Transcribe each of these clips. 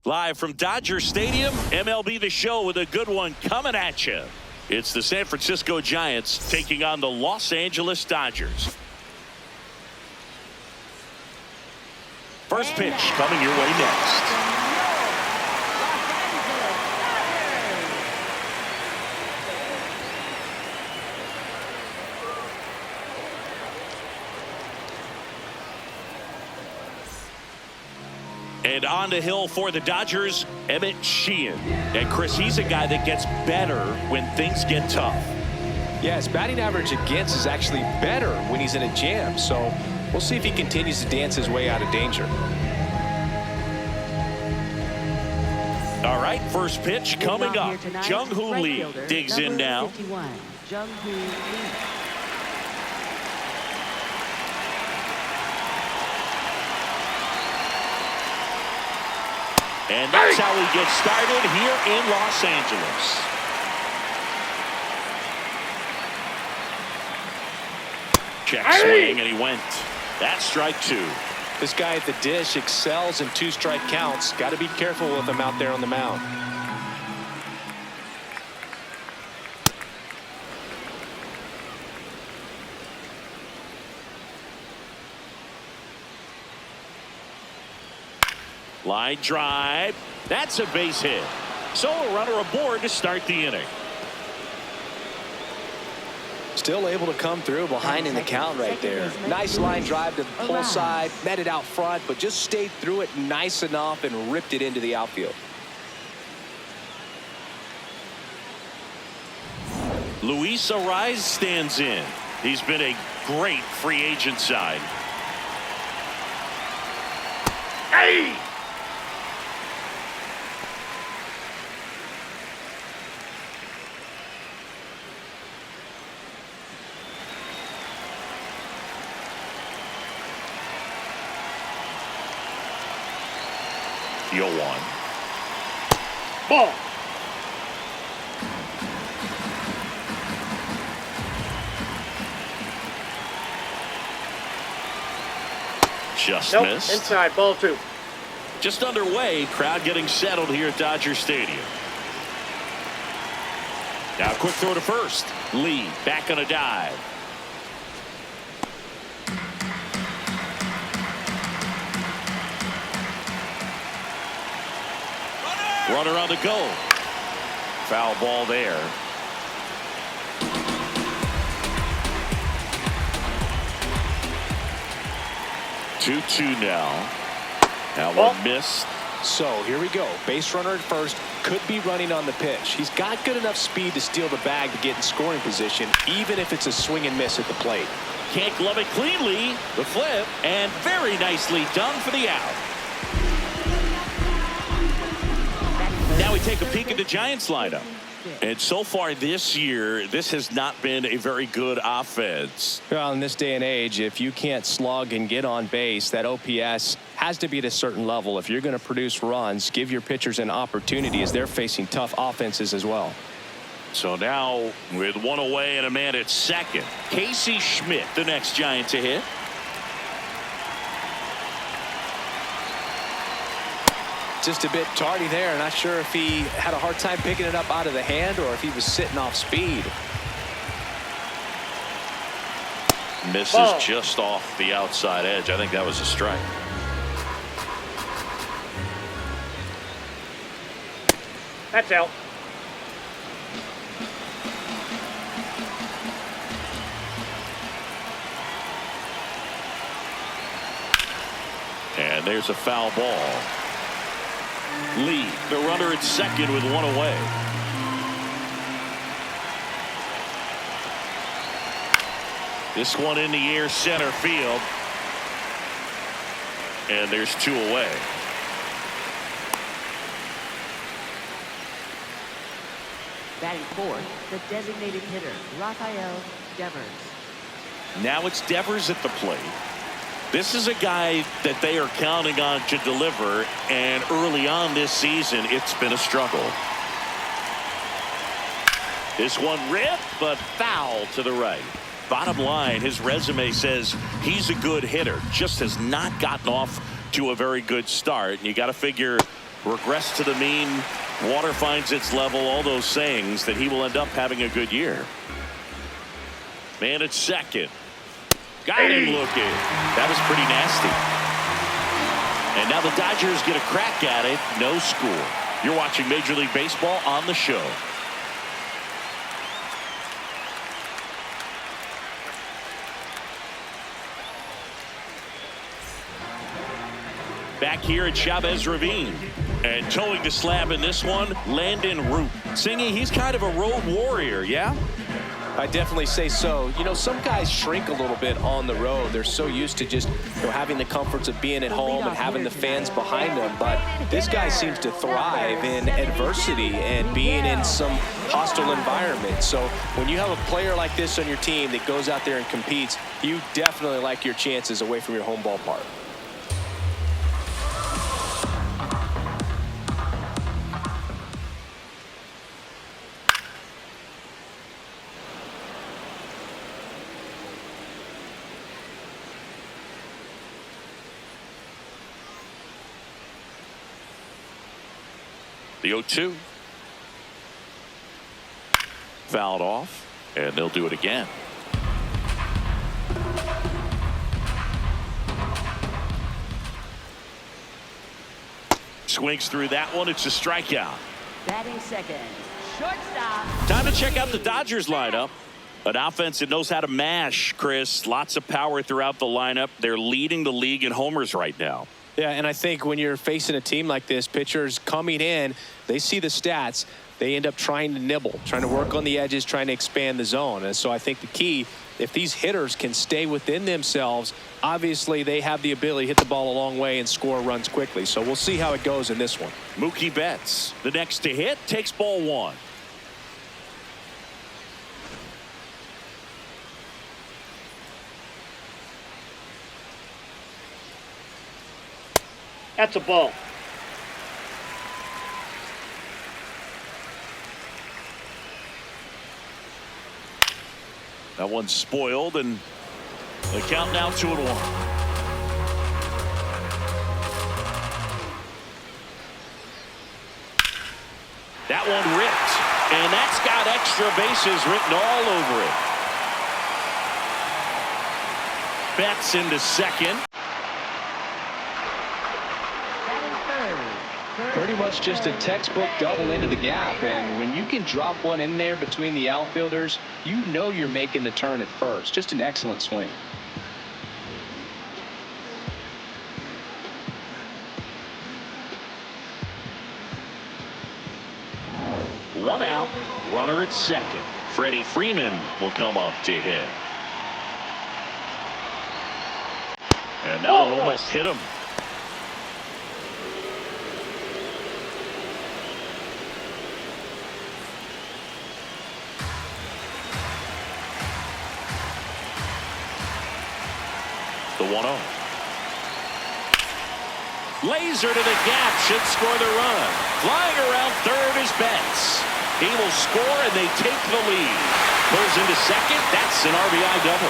Live from Dodger Stadium, MLB The Show with a good one coming at you. It's the San Francisco Giants taking on the Los Angeles Dodgers. First pitch coming your way next. And on the hill for the Dodgers, Emmett Sheehan. And Chris, he's a guy that gets better when things get tough. Yeah, his batting average against is actually better when he's in a jam. So we'll see if he continues to dance his way out of danger. All right, first pitch coming up. Jung-Hoo Lee digs in now. Jung-Hoo Lee. And that's how he gets started here in Los Angeles. Check swing, and he went. That's strike two. This guy at the dish excels in two-strike counts. Got to be careful with him out there on the mound. Line drive. That's a base hit. So a runner aboard to start the inning. Still able to come through behind in the count right there. Nice line drive to the pull side, met it out front, but just stayed through it nice enough and ripped it into the outfield. Luis Ariz stands in. He's been a great free agent sign. Hey! The 0-1. Ball. Just missed. Inside, ball two. Just underway, crowd getting settled here at Dodger Stadium. Now quick throw to first. Lee back on a dive. Runner on the go. Foul ball there. Two now. Now one missed. So here we go. Base runner at first. Could be running on the pitch. He's got good enough speed to steal the bag to get in scoring position, even if it's a swing and miss at the plate. Can't glove it cleanly. The flip, and very nicely done for the out. Now we take a peek at the Giants lineup. And so far this year, this has not been a very good offense. Well, in this day and age, if you can't slug and get on base, that OPS has to be at a certain level. If you're going to produce runs, give your pitchers an opportunity as they're facing tough offenses as well. So now with one away and a man at second, Casey Schmidt, the next Giant to hit. Just a bit tardy there. Not sure if he had a hard time picking it up out of the hand or if he was sitting off speed. Misses just off the outside edge. I think that was a strike. That's out. And there's a foul ball. Lee, the runner at second with one away. This one in the air, center field. And there's two away. Batting fourth, the designated hitter, Rafael Devers. Now it's Devers at the plate. This is a guy that they are counting on to deliver, and early on this season, it's been a struggle. This one ripped, but foul to the right. Bottom line, his resume says he's a good hitter, just has not gotten off to a very good start. And you got to figure regress to the mean, water finds its level, all those sayings, that he will end up having a good year. Man at second. Got him looking. That was pretty nasty. And now the Dodgers get a crack at it. No score. You're watching Major League Baseball on the show. Back here at Chavez Ravine. And towing the slab in this one, Landon Root. Singy, he's kind of a road warrior, yeah? I definitely say so. You know, some guys shrink a little bit on the road. They're so used to just, you know, having the comforts of being at home and having the fans behind them. But this guy seems to thrive in adversity and being in some hostile environment. So when you have a player like this on your team that goes out there and competes, you definitely like your chances away from your home ballpark. The 0-2. Fouled off, and they'll do it again. Swings through that one. It's a strikeout. Batting second, shortstop. Time to check out the Dodgers lineup. An offense that knows how to mash, Chris. Lots of power throughout the lineup. They're leading the league in homers right now. Yeah, and I think when you're facing a team like this, pitchers coming in, they see the stats. They end up trying to nibble, trying to work on the edges, trying to expand the zone. And so I think the key, if these hitters can stay within themselves, obviously they have the ability to hit the ball a long way and score runs quickly. So we'll see how it goes in this one. Mookie Betts, the next to hit, takes ball one. That's a ball. That one's spoiled, and the count now 2-1. That one ripped, and that's got extra bases written all over it. Betts into second. Pretty much just a textbook double into the gap, and when you can drop one in there between the outfielders, you know you're making the turn at first. Just an excellent swing. One out, runner at second. Freddie Freeman will come up to hit. And now almost hit him. The 1-0. Laser to the gap, should score the run. Flying around third is Betts. He will score, and they take the lead. Pulls into second. That's an RBI double.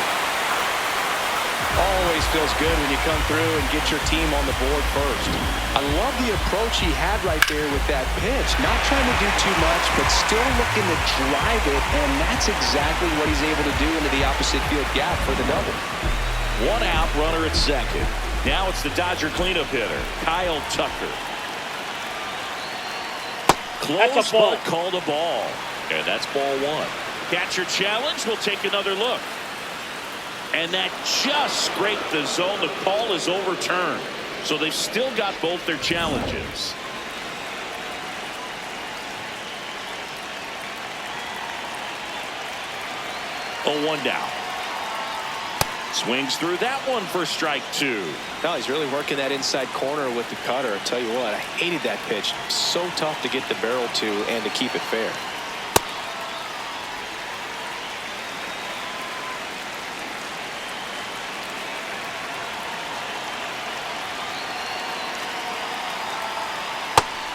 Always feels good when you come through and get your team on the board first. I love the approach he had right there with that pitch. Not trying to do too much, but still looking to drive it, and that's exactly what he's able to do into the opposite field gap for the double. One out, runner at second. Now it's the Dodger cleanup hitter, Kyle Tucker. Close, but called a ball. And that's ball one. Catcher challenge. We'll take another look. And that just scraped the zone. The call is overturned. So they've still got both their challenges. Oh, 1 down. Swings through that one for strike two. No, he's really working that inside corner with the cutter. I tell you what, I hated that pitch. So tough to get the barrel to and to keep it fair.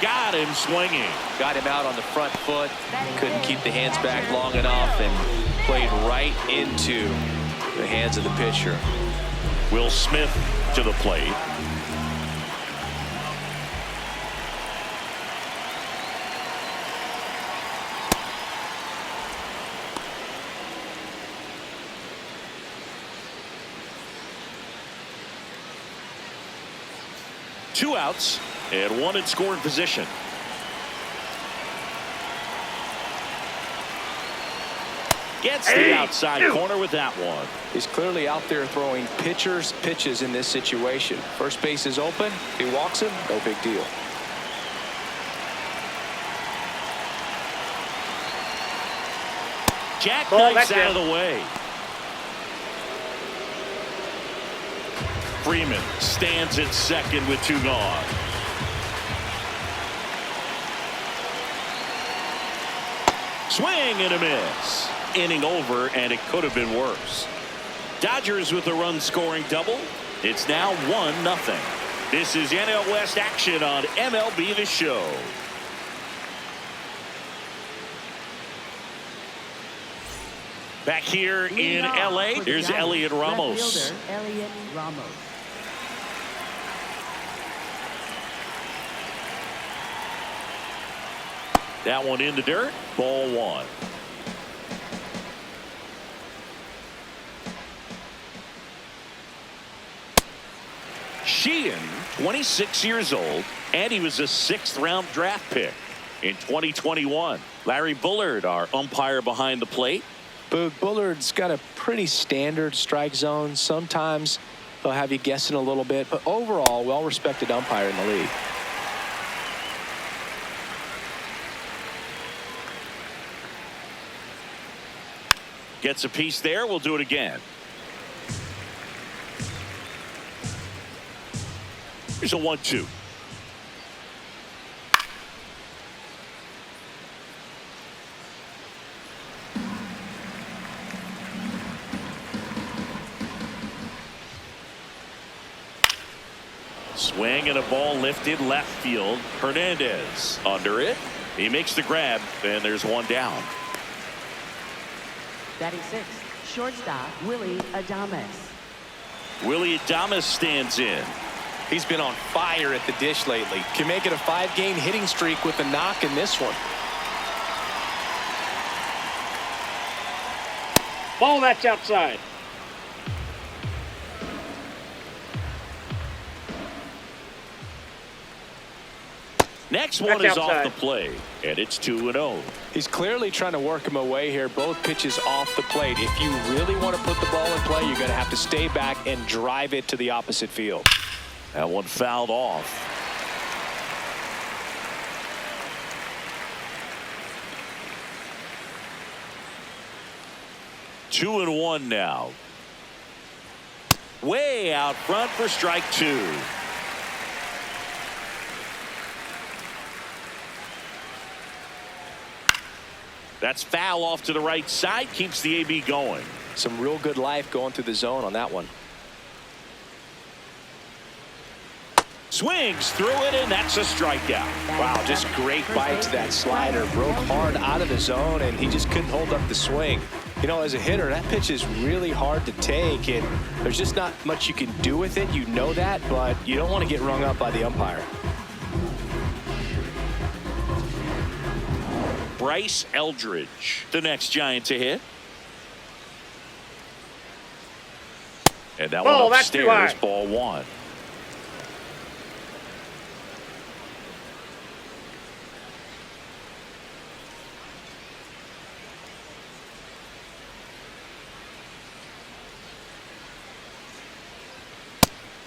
Got him swinging. Got him out on the front foot. Couldn't keep the hands back long enough and played right into the hands of the pitcher. Will Smith to the plate. 2 outs and 1 in scoring position. Gets the outside corner with that one. He's clearly out there throwing pitchers pitches in this situation. First base is open. If he walks him, no big deal. Jackknifes out of the way. Freeman stands at second with 2 gone. Swing and a miss. Inning over, and it could have been worse. Dodgers with a run-scoring double. It's now 1-0. This is NL West action on MLB The Show. Back here in LA, here's Elliot Ramos. Elliot Ramos. That one in the dirt. Ball 1. Sheehan, 26 years old, and he was a 6th-round draft pick in 2021. Larry Bullard, our umpire behind the plate. Boog, Bullard's got a pretty standard strike zone. Sometimes he'll have you guessing a little bit, but overall, well-respected umpire in the league. Gets a piece there. We'll do it again. Here's a 1-2. Swing and a ball lifted left field. Hernandez under it. He makes the grab, and there's 1 down. Batting 6th, shortstop Willie Adames. Willie Adames stands in. He's been on fire at the dish lately. Can make it a 5-game hitting streak with a knock in this one. Ball, that's outside. Next one is off the plate, and it's 2-0. He's clearly trying to work him away here. Both pitches off the plate. If you really want to put the ball in play, you're going to have to stay back and drive it to the opposite field. That one fouled off. Two and one now. Way out front for strike 2. That's foul off to the right side. Keeps the AB going. Some real good life going through the zone on that one. Swings through it, and that's a strikeout. Wow, just great bite to that slider. Broke hard out of the zone, and he just couldn't hold up the swing. You know, as a hitter, that pitch is really hard to take, and there's just not much you can do with it. You know that, but you don't want to get rung up by the umpire. Bryce Eldridge, the next Giant to hit. And that one upstairs, ball 1.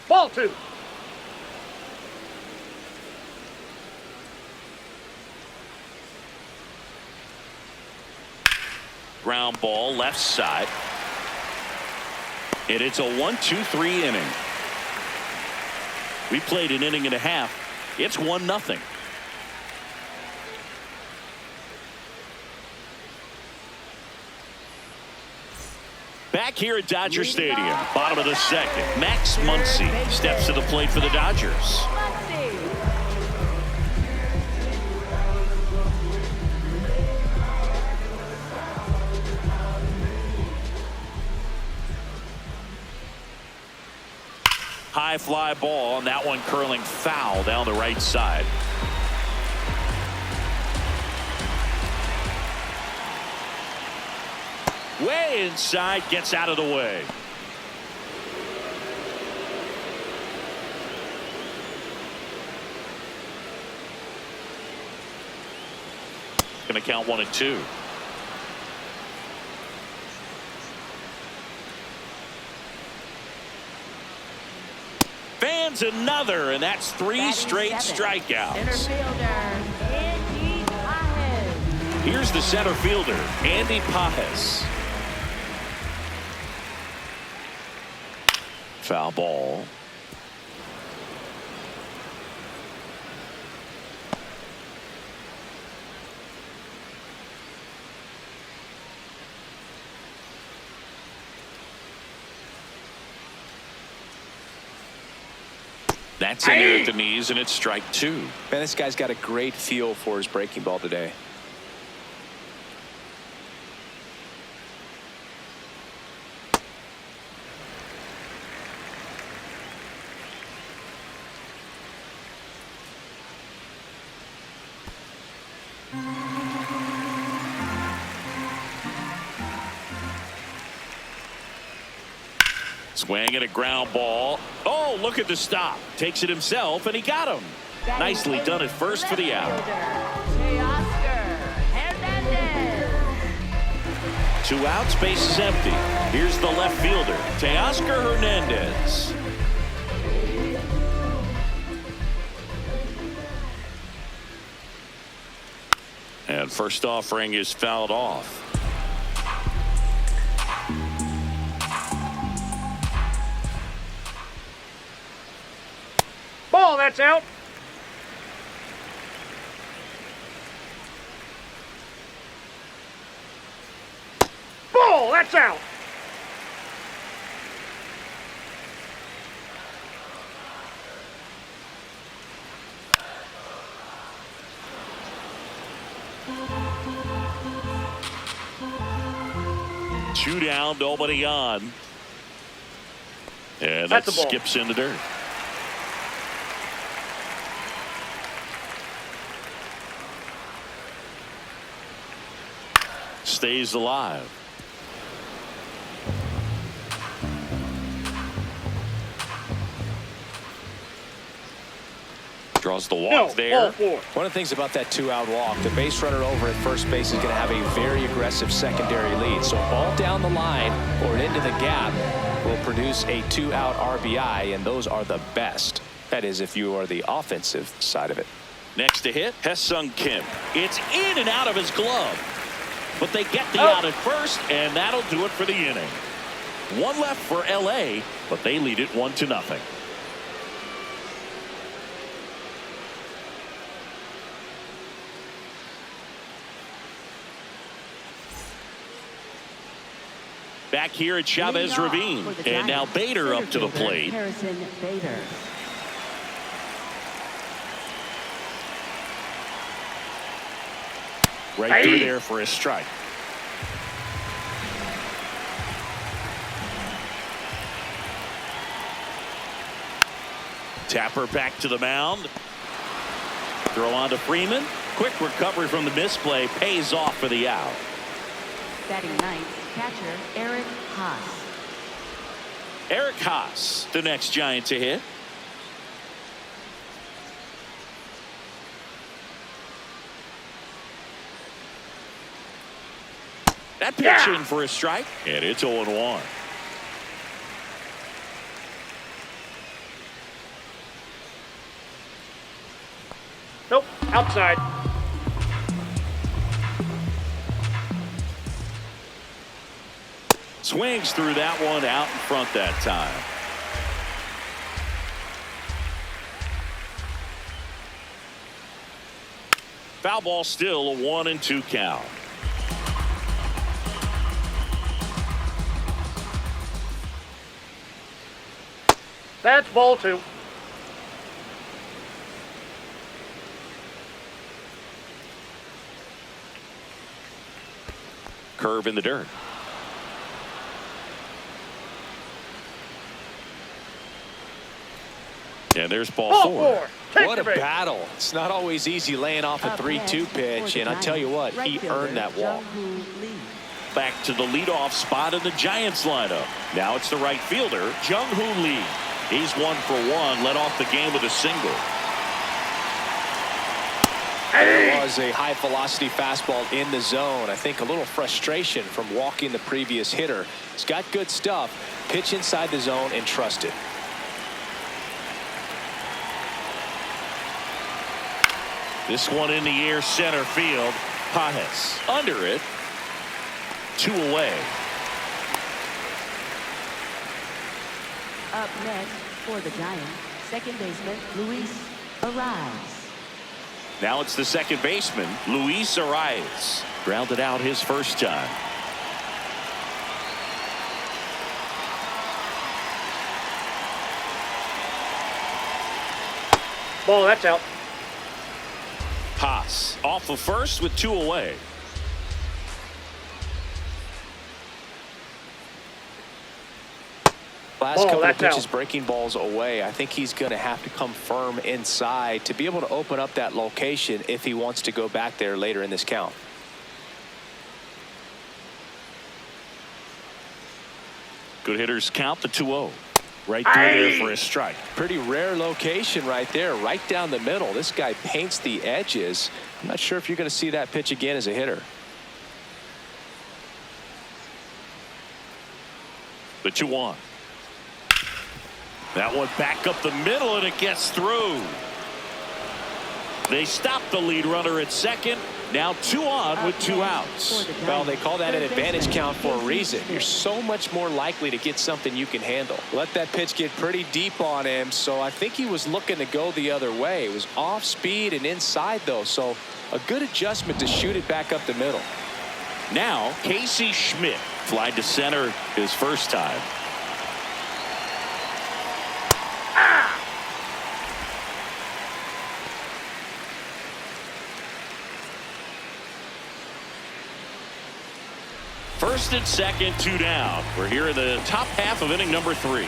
Ball 2. Ground ball left side. And it's a 1-2-3 inning. We played an inning and a half. It's 1-0. Back here at Dodger Stadium, bottom of the second, Max Muncy steps to the plate for the Dodgers. High fly ball, and that one curling foul down the right side. Way inside, gets out of the way. Going to count 1-2. Fans another, and that's 3 straight strikeouts. Center fielder, Andy Pajes. Here's the center fielder, Andy Pajes. Foul ball. That's in there at the knees, and it's strike 2. Man, this guy's got a great feel for his breaking ball today. Swing and a ground ball. Oh, look at the stop. Takes it himself, and he got him. Nicely done at first for the out. Teoscar Hernandez. 2 outs, base is empty. Here's the left fielder, Teoscar Hernandez. And first offering is fouled off. Ball, that's out. Ball, that's out. Two down, nobody on. And that That's the ball. skips in the dirt. Stays alive. Draws the walk No, there. ball 4. One of the things about that 2-out walk, the base runner over at first base is going to have a very aggressive secondary lead. So ball down the line or into the gap will produce a 2-out RBI, and those are the best. That is, if you are the offensive side of it. Next to hit, Hesung Kim. It's in and out of his glove. But they get the out at first, and that'll do it for the inning. 1 left for LA, but they lead it 1-0. Back here at Chavez Ravine, and now Bader up to the plate. Harrison Bader. Right through there for a strike. Tapper back to the mound. Throw on to Freeman. Quick recovery from the misplay. Pays off for the out. Batting ninth, catcher Eric Haas. Eric Haas, the next Giant to hit. That pitch in for a strike, and it's 0-1. Nope, outside. Swings through that one out in front that time. Foul ball, still a 1-2 count. That's ball 2. Curve in the dirt. And there's ball Ball 4. 4. Take What the a bait. battle. It's not always easy laying off a Up 3-2 next pitch, for the and I tell you what, Giants, he right earned that fielder walk. Jung-Hoo Lee. Back to the leadoff spot in the Giants lineup. Now it's the right fielder, Jung-Hoo Lee. He's 1 for 1, led off the game with a single. There was a high-velocity fastball in the zone. I think a little frustration from walking the previous hitter. He's got good stuff. Pitch inside the zone and trust it. This one in the air, center field. Pajes under it. 2 away. Up next for the Giants, second baseman Luis arrives. Now it's the second baseman, Luis Arias. Grounded out his first time. Ball, that's out. Haas off of first with 2 away. Last Ball, couple of that's pitches out. breaking balls away. I think he's going to have to come firm inside to be able to open up that location if he wants to go back there later in this count. Good hitters count the 2-0. Right through there for a strike. Pretty rare location right there, right down the middle. This guy paints the edges. I'm not sure if you're going to see that pitch again as a hitter. The 2-1. That one back up the middle, and it gets through. They stop the lead runner at second. Now 2 on with 2 outs. Well, they call that an advantage count for a reason. You're so much more likely to get something you can handle. Let that pitch get pretty deep on him, so I think he was looking to go the other way. It was off speed and inside, though, so a good adjustment to shoot it back up the middle. Now Casey Schmidt flied to center his first time. First and second, 2 down. We're here in the top half of inning number 3.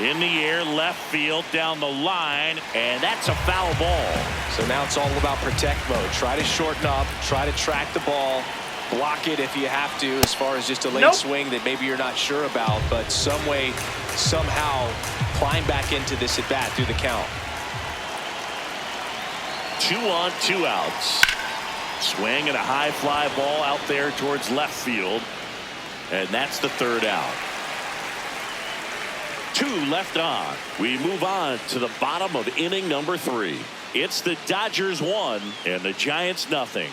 In the air, left field, down the line, and that's a foul ball. So now it's all about protect mode. Try to shorten up, try to track the ball, block it if you have to, as far as just a late swing that maybe you're not sure about, but some way, somehow climb back into this at bat through the count. 2 on, 2 outs. Swing and a high fly ball out there towards left field, and that's the 3rd out. 2 left on. We move on to the bottom of inning number 3. It's the Dodgers 1 and the Giants nothing.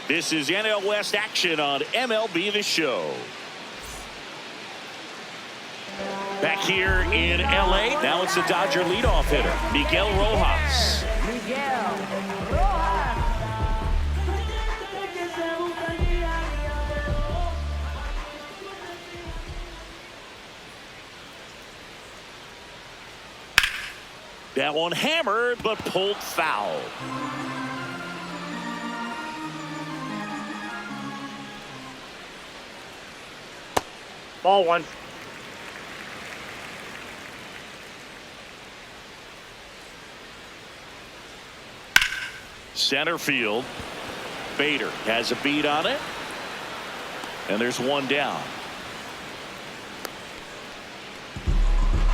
This is NL West action on MLB The Show. Back here in LA, now it's the Dodger leadoff hitter, Miguel Rojas. Miguel Rojas. That one hammered, but pulled foul. Ball 1. Center field. Bader has a beat on it. And there's 1 down.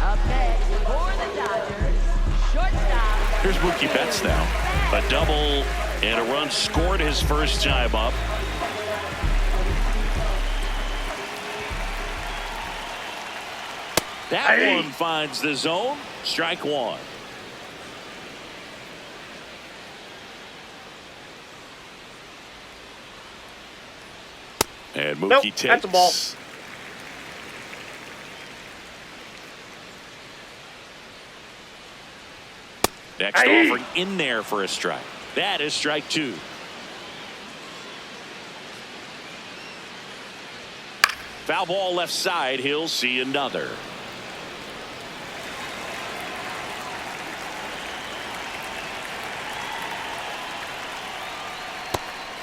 Up next for the Dodgers, shortstop. Here's Mookie Betts now. A double and a run scored his first time up. That one finds the zone. Strike 1. And Mookie takes. That's a ball. Next offering in there for a strike. That is strike 2. Foul ball left side. He'll see another.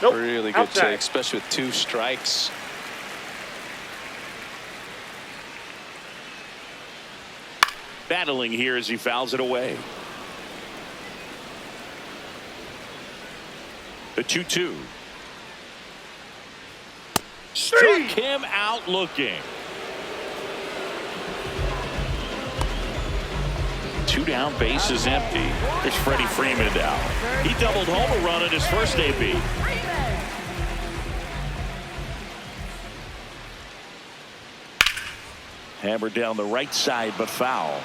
Nope. Really good Outside. take, especially with 2 strikes. Battling here as he fouls it away. The 2-2. Struck him out looking. 2 2 down, bases empty. There's Freddie Freeman now. He doubled home a run in his first AB. Hammered down the right side, but foul.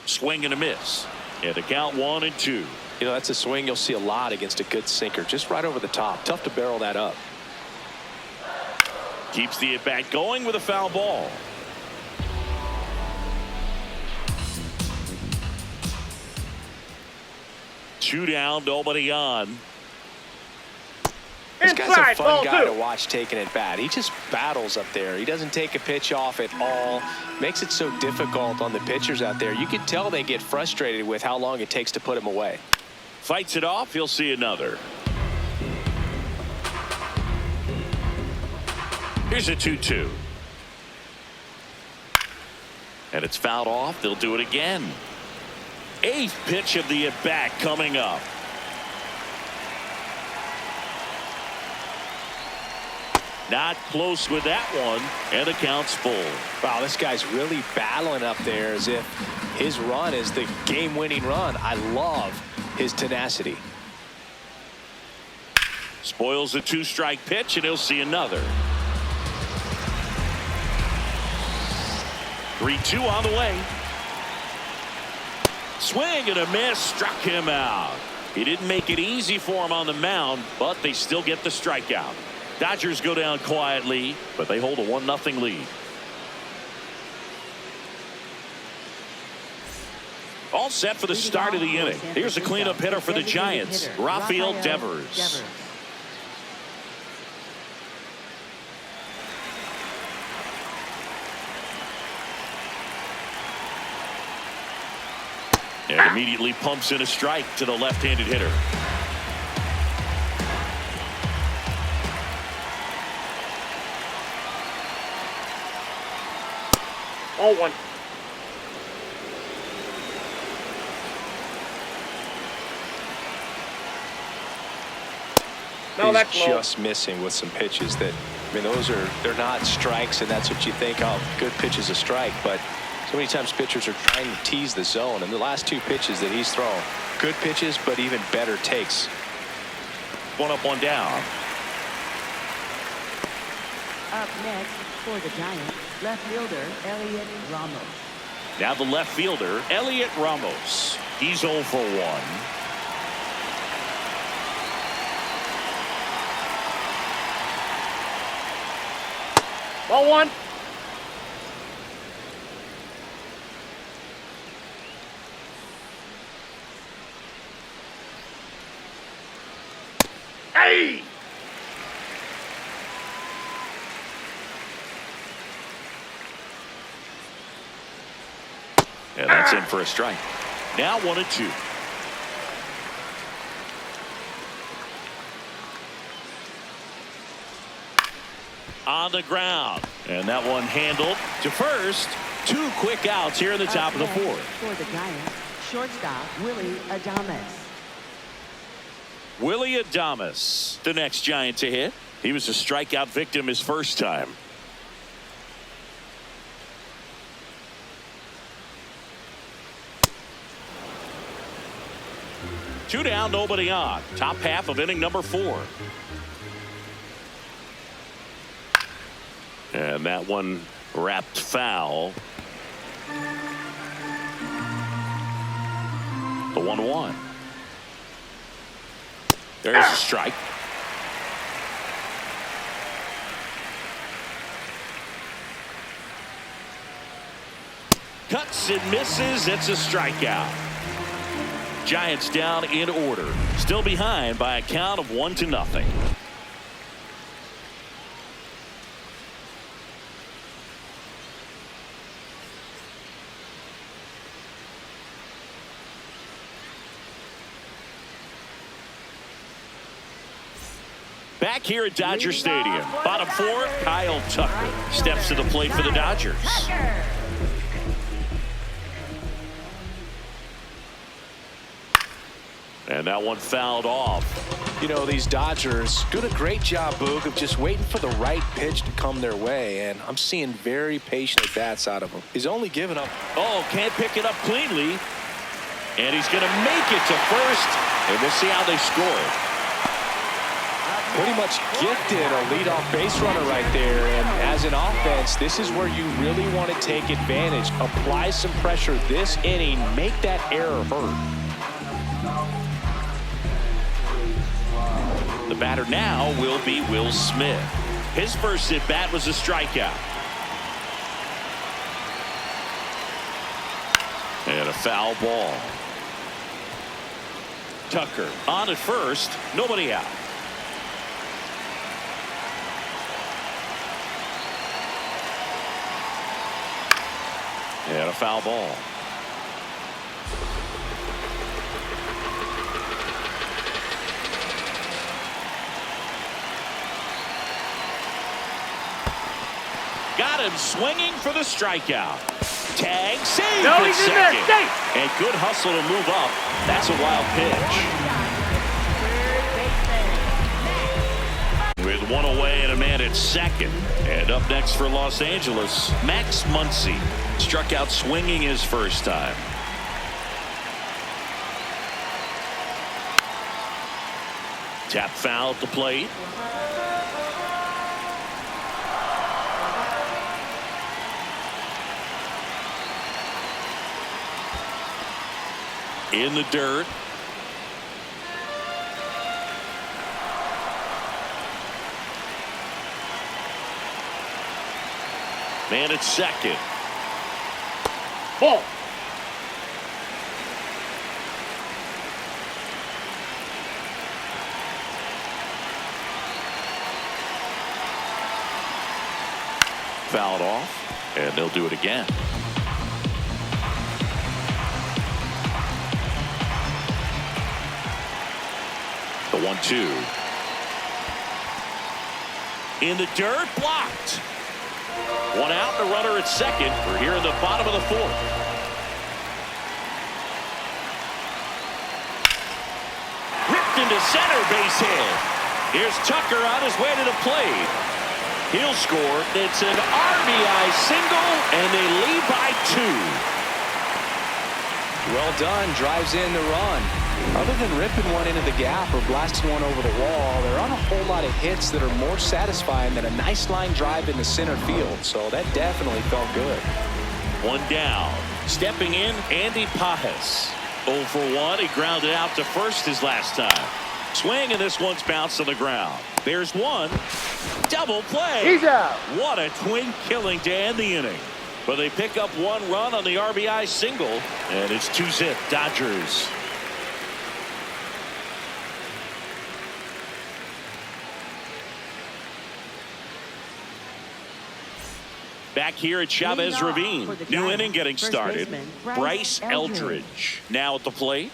Swing and a miss. And the count 1-2. You know, that's a swing you'll see a lot against a good sinker. Just right over the top. Tough to barrel that up. Keeps the at-bat going with a foul ball. Two down, nobody on. This guy's a fun guy to watch taking at bat. He just battles up there. He doesn't take a pitch off at all. Makes it so difficult on the pitchers out there. You can tell they get frustrated with how long it takes to put him away. Fights it off. He'll see another. Here's a 2-2. And it's fouled off. They'll do it again. 8th pitch of the at-bat coming up. Not close with that one, and the count's full. Wow, this guy's really battling up there as if his run is the game-winning run. I love his tenacity. Spoils the 2-strike pitch, and he'll see another. 3-2 on the way. Swing and a miss, struck him out. He didn't make it easy for him on the mound, but they still get the strikeout. Dodgers go down quietly, but they hold a 1-0 lead. All set for the start of the inning. Here's a cleanup hitter for the Giants, Rafael Devers. And immediately pumps in a strike to the left-handed hitter. Ball 1. No, that's He's just missing with some pitches that, I mean, they're not strikes, and that's what you think, oh, good pitch is a strike, but so many times pitchers are trying to tease the zone, and the last 2 pitches that he's thrown, good pitches, but even better takes. 1 up, 1 down. Up next for the Giants, left fielder Elliot Ramos. Now the left fielder, Elliot Ramos. He's 0 for 1. Ball 1. Hey! And that's in for a strike. Now 1-2. On the ground. And that one handled to first. 2 quick outs here in the top of the 4th. For the Giants, shortstop Willie Adames. Willie Adames, the next Giant to hit. He was a strikeout victim his first time. Two down, nobody on. Top half of inning number 4. And that one wrapped foul. The 1-1. There's a strike. Cuts and misses. It's a strikeout. Giants down in order. Still behind by a count of 1-0. Back here at Dodger Stadium, bottom 4, Kyle Tucker steps to the plate for the Dodgers. And that one fouled off. You know, these Dodgers doing a great job, Boog, of just waiting for the right pitch to come their way, and I'm seeing very patient at-bats out of him. He's only given up. Oh, can't pick it up cleanly. And he's going to make it to first, and we'll see how they score. Pretty much gifted a leadoff base runner right there, and as an offense, this is where you really want to take advantage. Apply some pressure this inning, make that error hurt. The batter now will be Will Smith. His first at-bat was a strikeout. And a foul ball. Tucker on at first, nobody out. And a foul ball. Got him swinging for the strikeout. Tag, save No, at he's in there. second. Stay. And good hustle to move up. That's a wild pitch. With one away and a man at second. And up next for Los Angeles, Max Muncy. Struck out swinging his first time. Tap foul at the plate. In the dirt. Man at second. Ball. Fouled off, and they'll do it again. The 1-2. In the dirt, blocked. One out, the runner at second. We're here in the bottom of the fourth. Ripped into center, base hit. Here's Tucker on his way to the plate. He'll score. It's an RBI single, and they lead by 2. Well done, drives in the run. Other than ripping one into the gap or blasting one over the wall, there aren't a whole lot of hits that are more satisfying than a nice line drive into center field, so that definitely felt good. One down. Stepping in, Andy Pajes. 0 for 1. He grounded out to first his last time. Swing, and this one's bounced on the ground. There's one. Double play. He's out. What a twin killing to end the inning. But they pick up one run on the RBI single, and it's 2-zip Dodgers. Back here at Chavez Ravine. New inning getting started. Bryce Eldridge now at the plate.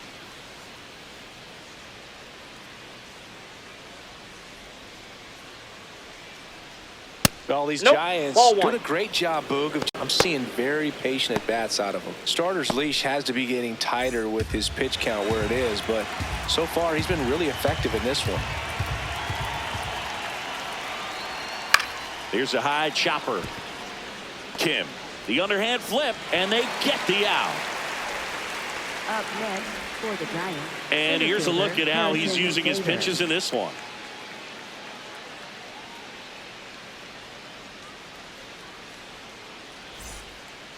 Well, these Nope. Giants Ball doing one. a great job, Boog. I'm seeing very patient at-bats out of them. Starter's leash has to be getting tighter with his pitch count where it is, but so far he's been really effective in this one. Here's a high chopper. Kim, the underhand flip, and they get the out. Up next for the Giants. And here's a look at how he's using his pitches in this one.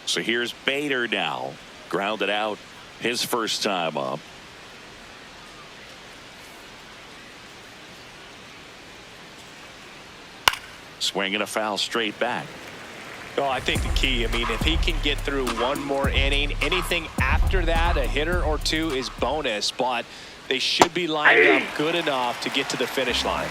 So here's Bader now. Grounded out his first time up. Swinging a foul straight back. Well, I think the key, I mean, if he can get through one more inning, anything after that, a hitter or two is bonus, but they should be lined up good enough to get to the finish line.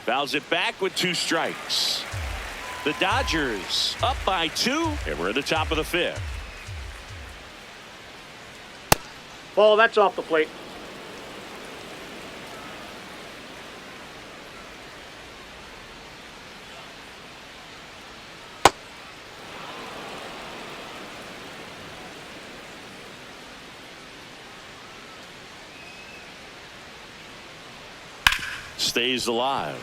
Fouls it back with 2 strikes. The Dodgers up by 2, and we're at the top of the 5th. Ball, that's off the plate. stays alive.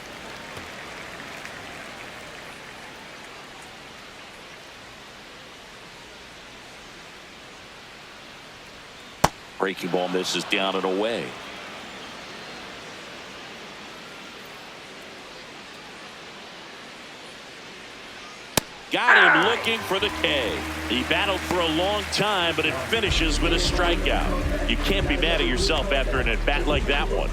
Breaking ball misses down and away. Got him looking for the K. He battled for a long time, but it finishes with a strikeout. You can't be mad at yourself after an at-bat like that one.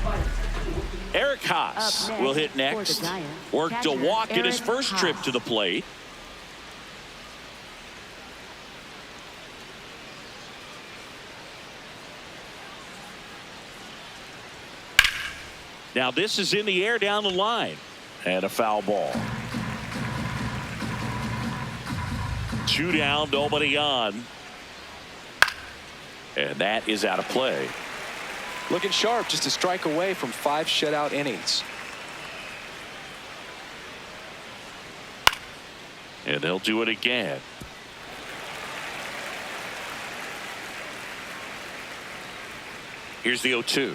Eric Haas will hit next. Worked a walk in his first trip to the plate. Now this is in the air down the line. And a foul ball. 2 down, nobody on. And that is out of play. Looking sharp, just a strike away from 5 shutout innings. And they'll do it again. Here's the 0-2.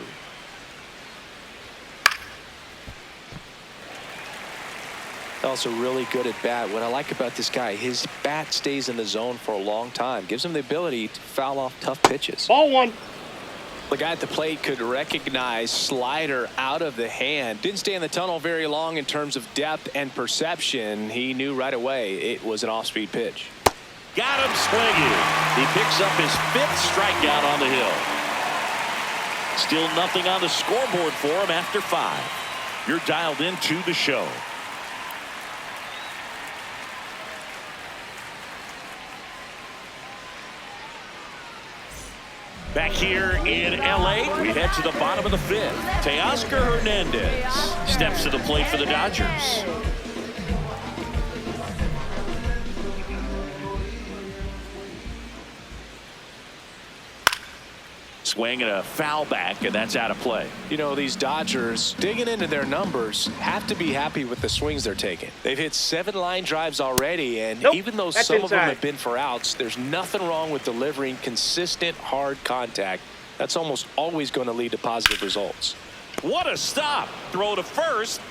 Also really good at bat. What I like about this guy, his bat stays in the zone for a long time. Gives him the ability to foul off tough pitches. Ball 1. The guy at the plate could recognize slider out of the hand. Didn't stay in the tunnel very long in terms of depth and perception. He knew right away it was an off-speed pitch. Got him swinging. He picks up his 5th strikeout on the hill. Still nothing on the scoreboard for him after 5. You're dialed into the show. Back here in LA, we head to the bottom of the 5th. Teoscar Hernandez steps to the plate for the Dodgers. Swing and a foul back, and that's out of play. You know, these Dodgers, digging into their numbers, have to be happy with the swings they're taking. They've hit 7 line drives already, and even though some of them have been for outs, there's nothing wrong with delivering consistent, hard contact. That's almost always going to lead to positive results. What a stop. Throw to first.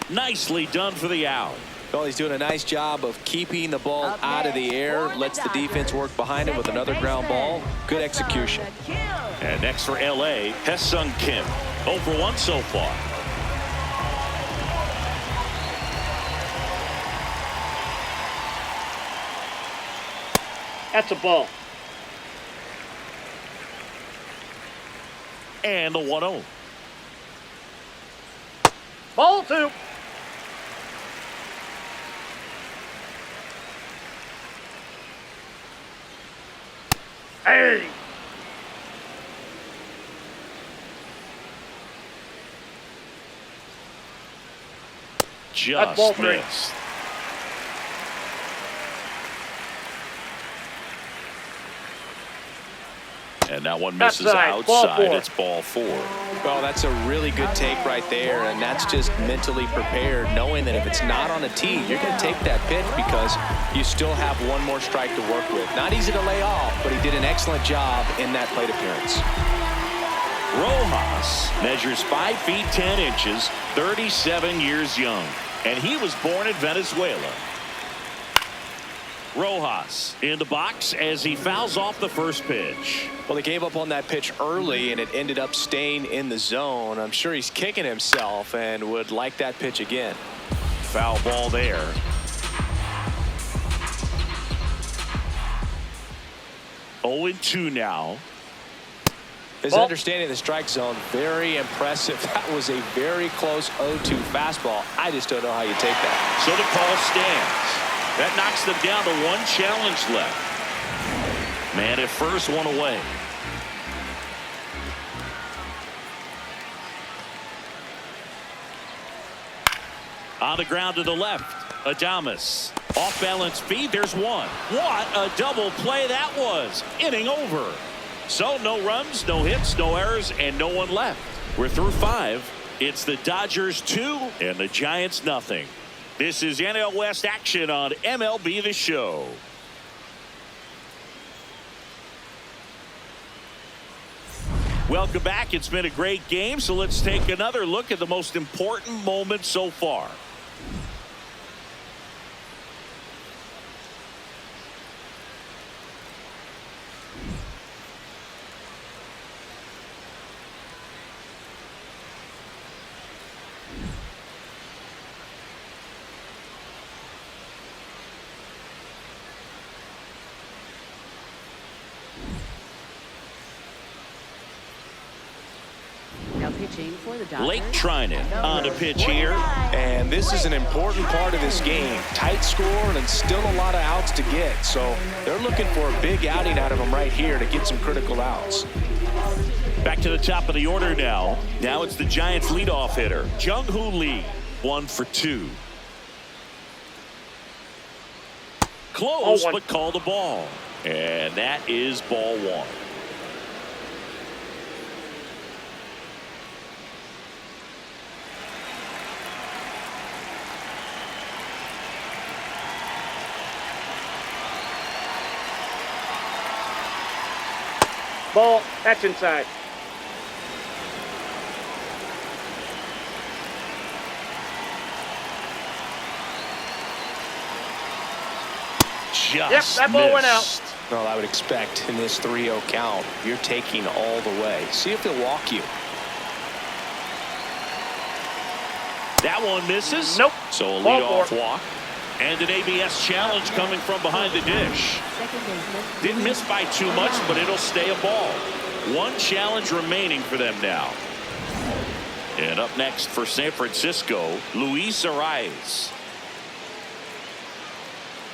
Nicely done for the out. Well, he's doing a nice job of keeping the ball out of the air, lets the defense work behind him with another ground ball. Good execution. And next for LA, Hesung Kim. 0 for 1 so far. That's a ball. And the 1-0. Ball 2. Hey. Just ball 3. missed. And that one misses outside. It's ball 4. Well, that's a really good take right there, and that's just mentally prepared, knowing that if it's not on a tee, you're going to take that pitch because you still have one more strike to work with. Not easy to lay off, but he did an excellent job in that plate appearance. Rojas measures 5 feet 10 inches, 37 years young, and he was born in Venezuela. Rojas in the box as he fouls off the first pitch. Well, they gave up on that pitch early, and it ended up staying in the zone. I'm sure he's kicking himself and would like that pitch again. Foul ball there. Oh and 2 now. His understanding of the strike zone, very impressive. That was a very close 0-2 fastball. I just don't know how you take that. So the call stands. That knocks them down to 1 challenge left. Man at first, 1 away. On the ground to the left, Adames. Off balance feed, there's 1. What a double play that was. Inning over. So no runs, no hits, no errors, and no one left. We're through 5. It's the Dodgers 2 and the Giants nothing. This is NL West action on MLB The Show. Welcome back. It's been a great game, so let's take another look at the most important moment so far. Pitching for the Dodgers. Lake Trinan on a pitch here. And this is an important part of this game. Tight score and still a lot of outs to get. So they're looking for a big outing out of them right here to get some critical outs. Back to the top of the order now. Now it's the Giants leadoff hitter, Jung-Hoo Lee, 1 for 2. Close, but called a ball. And that is ball 1. Ball. That's inside. Just yep, that ball went out. Well, I would expect in this 3-0 count, you're taking all the way. See if he'll walk you. That one misses. Nope. So a leadoff walk. And an ABS challenge coming from behind the dish. Didn't miss by too much, but it'll stay a ball. One challenge remaining for them now. And up next for San Francisco, Luis Arias.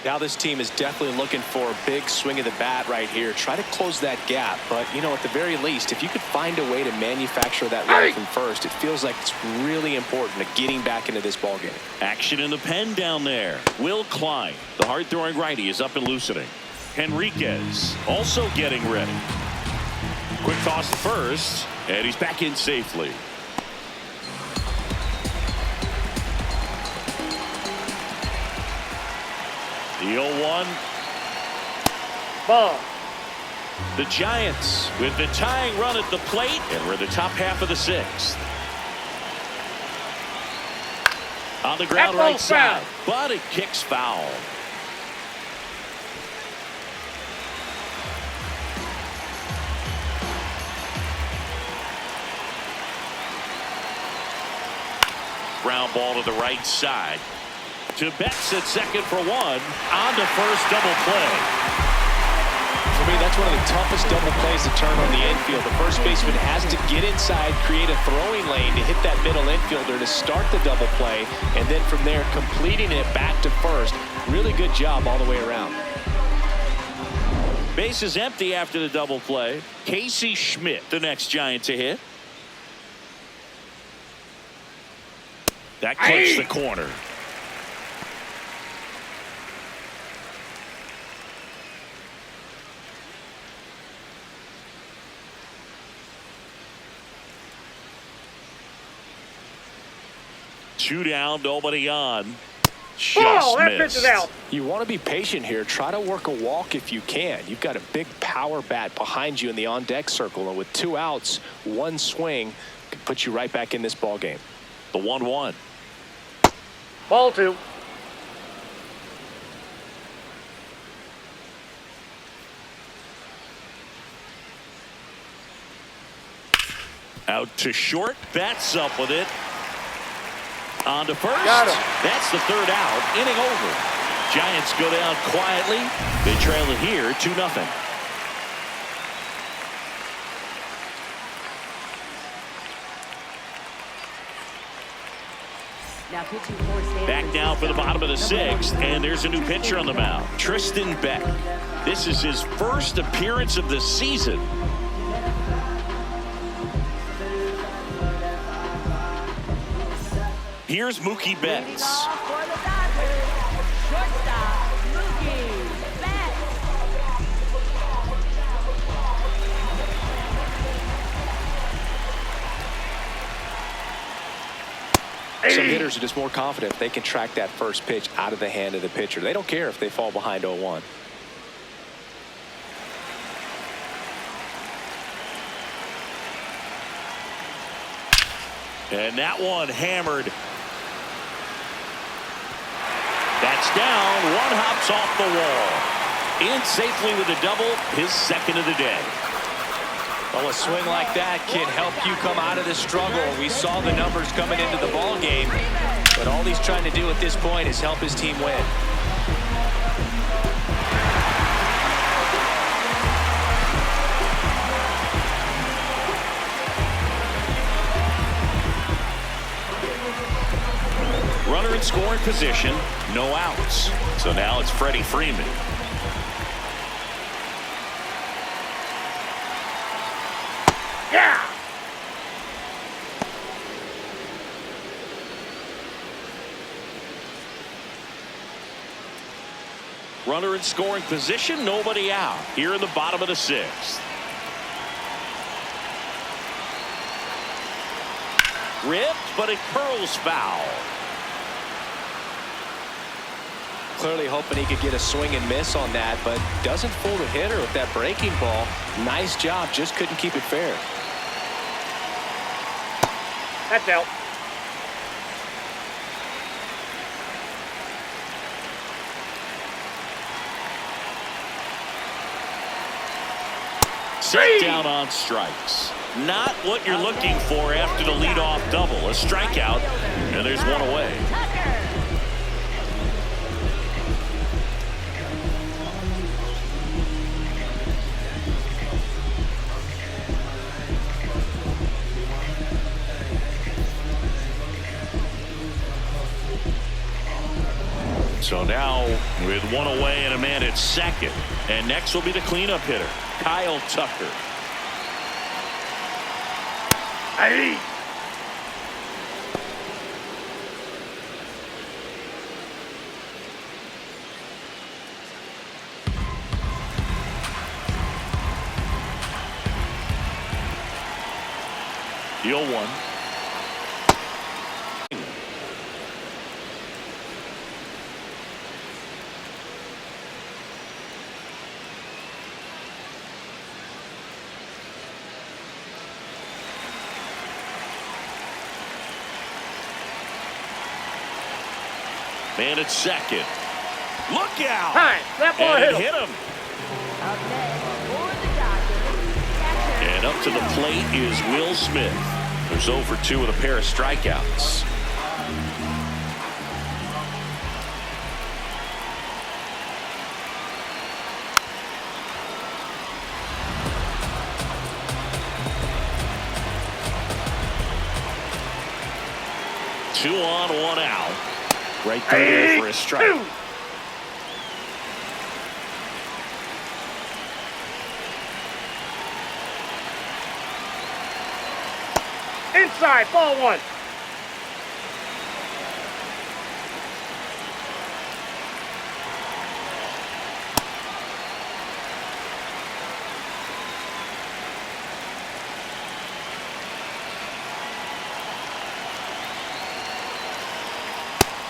Now this team is definitely looking for a big swing of the bat right here. Try to close that gap. But, you know, at the very least, if you could find a way to manufacture that run from first, it feels like it's really important to getting back into this ballgame. Action in the pen down there. Will Klein, the hard-throwing righty, is up and loosening. Henriquez also getting ready. Quick toss to first, and he's back in safely. The 0-1. Ball. The Giants with the tying run at the plate, and we're in the top half of the 6th. On the ground right side, but it kicks foul. Ground ball to the right side. To Betts at second for 1. On to first, double play. For me, that's one of the toughest double plays to turn on the infield. The first baseman has to get inside, create a throwing lane to hit that middle infielder to start the double play, and then from there completing it back to first. Really good job all the way around. Base is empty after the double play. Casey Schmidt, the next Giant to hit. That clips the corner. Two down, nobody on. Just that pitch is out. You want to be patient here. Try to work a walk if you can. You've got a big power bat behind you in the on-deck circle, and with 2 outs, 1 swing could put you right back in this ball game. The 1-1. Ball 2. Out to short. Betts up with it. On to first. Got him. That's the 3rd out. Inning over. Giants go down quietly. They trail it here 2-0. Back now for the bottom of the 6th, and there's a new pitcher on the mound, Tristan Beck. This is his first appearance of the season. Here's Mookie Betts. Some hitters are just more confident they can track that first pitch out of the hand of the pitcher. They don't care if they fall behind 0-1. And that one hammered. That's down. One hops off the wall. In safely with a double, his second of the day. Well, a swing like that can help you come out of the struggle. We saw the numbers coming into the ball game, but all he's trying to do at this point is help his team win. Runner in scoring position, no outs. So now it's Freddie Freeman. Yeah! Runner in scoring position, nobody out. Here in the bottom of the sixth. Ripped, but it curls foul. Clearly hoping he could get a swing and miss on that, but doesn't fool the hitter with that breaking ball. Nice job, just couldn't keep it fair. That's out. Set down on strikes. Not what you're looking for after the leadoff double. A strikeout, and there's one away. So now with one away and a man at second. And next will be the cleanup hitter, Kyle Tucker. Hey! Deal one. Man at second. Look out! Hi, that ball And it hit him. hit him. Up next for the Dodgers, catcher. And up to the plate is Will Smith, who's 0 for 2 with a pair of strikeouts. Two on, one out. Right there for a strike. Inside, ball one.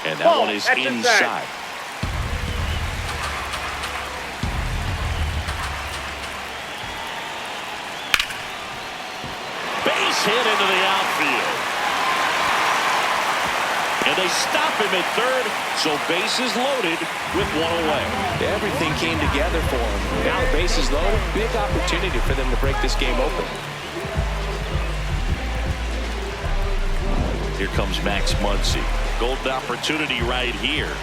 And that Ball, one is that's inside. Base hit into the outfield. And they stop him at third, so bases loaded with one away. Everything came together for him. Now the base is loaded. Big opportunity for them to break this game open. Here comes Max Muncy. Golden opportunity right here.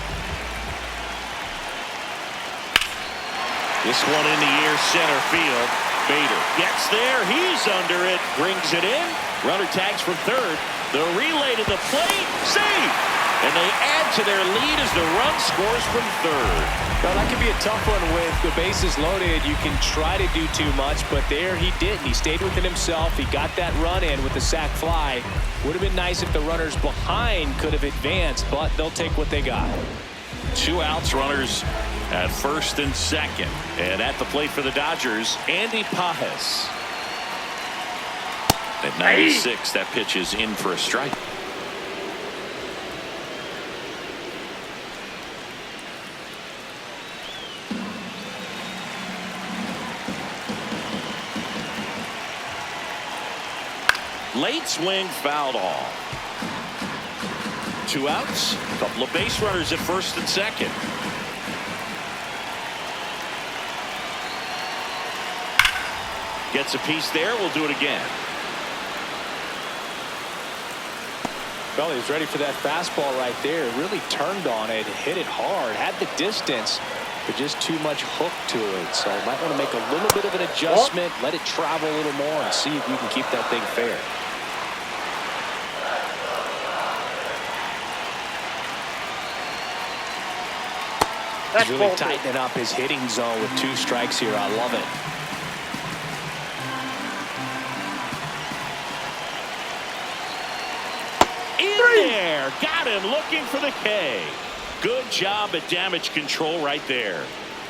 This one in the air, center field. Bader gets there. He's under it. Brings it in. Runner tags from third. The relay to the plate. Save. And they add to their lead as the run scores from third. Well, that could be a tough one with the bases loaded. You can try to do too much, but there he didn't. He stayed within himself. He got that run in with the sac fly. Would have been nice if the runners behind could have advanced, but they'll take what they got. 2 outs, runners at first and second. And at the plate for the Dodgers, Andy Pajes. At 96, that pitch is in for a strike. Late swing fouled off. 2 outs. A couple of base runners at first and second. Gets a piece there. We'll do it again. Well, he was ready for that fastball right there. Really turned on it, hit it hard, had the distance, but just too much hook to it. So might want to make a little bit of an adjustment, let it travel a little more, and see if you can keep that thing fair. He's really tightening up his hitting zone with 2 strikes here. I love it. There, got him looking for the K. Good job at damage control right there.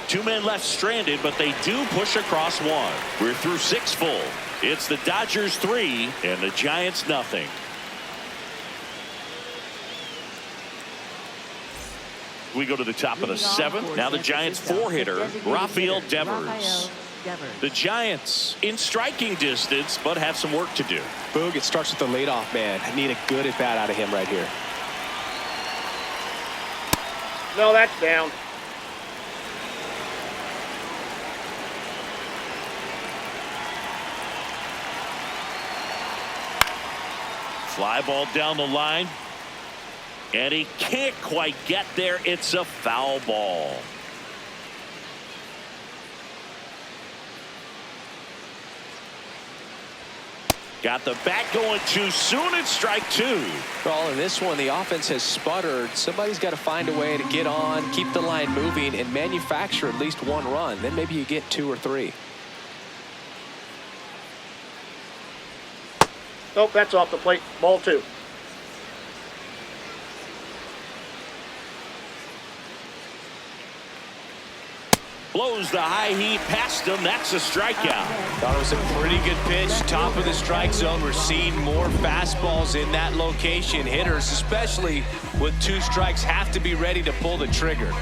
2 men left stranded, but they do push across 1. We're through 6 full. It's the Dodgers 3 and the Giants nothing. We go to the top of the 7th. Now the Giants 4-hitter, Rafael Devers. The Giants in striking distance, but have some work to do. Boog, it starts with the leadoff man. I need a good at bat out of him right here. No, that's down. Fly ball down the line. And he can't quite get there. It's a foul ball. Got the bat going too soon. It's strike 2. Well, in this one, the offense has sputtered. Somebody's got to find a way to get on, keep the line moving, and manufacture at least 1 run. Then maybe you get 2 or 3. Nope, that's off the plate. Ball 2. Blows the high heat past him. That's a strikeout. Thought it was a pretty good pitch. Top of the strike zone. We're seeing more fastballs in that location. Hitters, especially with 2 strikes, have to be ready to pull the trigger.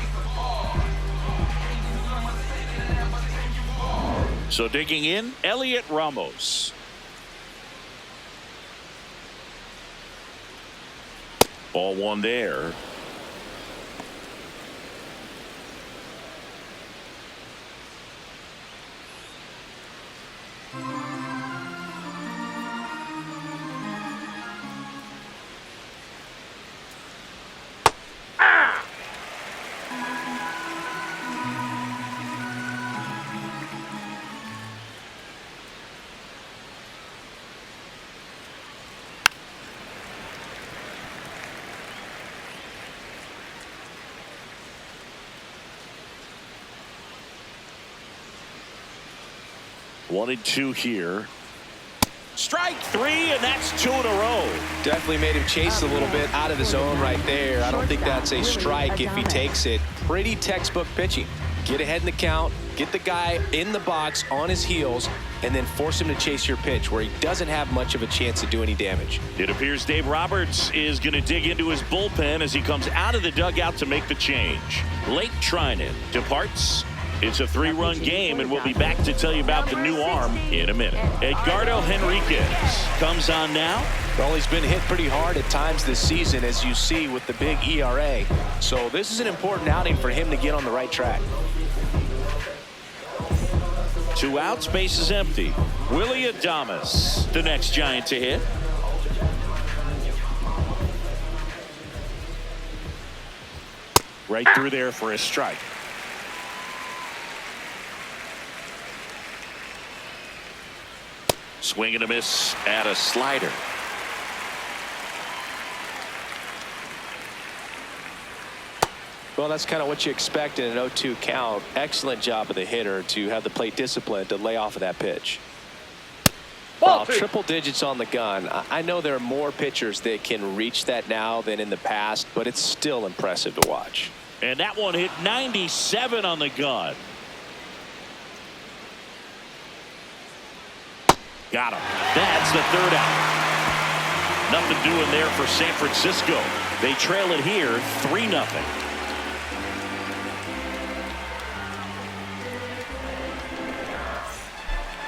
So digging in, Elliot Ramos. Ball 1 there. One and 2 here. Strike 3, and that's 2 in a row. Definitely made him chase a little bit out of his zone right there. I don't think that's a strike if he takes it. Pretty textbook pitching. Get ahead in the count, get the guy in the box on his heels, and then force him to chase your pitch where he doesn't have much of a chance to do any damage. It appears Dave Roberts is going to dig into his bullpen as he comes out of the dugout to make the change. Blake Trinan departs. It's a 3-run game, and we'll be back to tell you about the new arm in a minute. Edgardo Henriquez comes on now. Well, he's been hit pretty hard at times this season, as you see with the big ERA. So this is an important outing for him to get on the right track. 2 outs, base is empty. Willie Adames, the next Giant to hit. Right through there for a strike. Swing and a miss at a slider. Well, that's kind of what you expect in an 0-2 count. Excellent job of the hitter to have the plate discipline to lay off of that pitch. Well, triple digits on the gun. I know there are more pitchers that can reach that now than in the past, but it's still impressive to watch. And that one hit 97 on the gun. Got him. That's the 3rd out. Nothing doing there for San Francisco. They trail it here 3-0.